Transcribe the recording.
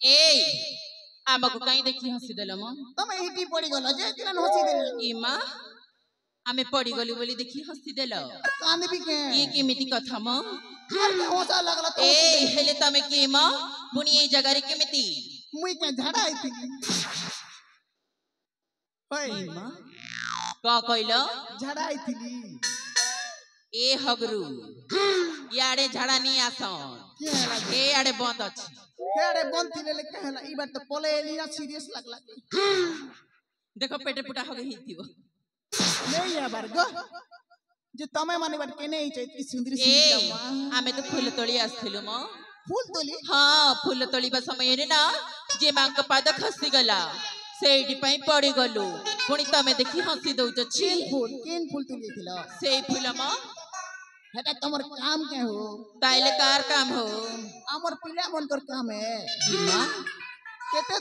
ए आमको कहीं देखी हसी देल म तमे हिटी पड़ी गलो जे तिना हसी देले ई मां आमे पड़ी गली बोली देखी हसी देल कांद भी के ये केमिति कथा म होसा लागला तो ए हेले तमे के म पुनी ए जगह रे केमिति मुई के झाड़ा आइती ओए ई मां का कइलो झाड़ा आइती ए हगरू याडे झाड़ा नी आसन के लागे ए याडे बंद अछि केड़े बंद थिले ले कहला ई बात तो पले एलिना सीरियस लागला देखो पेटे पुटा हो गई थी वो नहीं है बारगो जे तमे माने बात केने ही चाहिए सुंदरी ए सुंदरी आमे तो फूल तोली आस्थिलु म फूल तोली हां फूल तोलिबा समय रे ना जे मांक पाद खसी गला सेठी पई पड़ी गलु पुनी तमे देखी हंसी दउच छी केन फूल तोली थिलो सेई फूल म हेटा तमर काम के हो ताइले कार काम हो हमर पिला मन कर काम है मां केते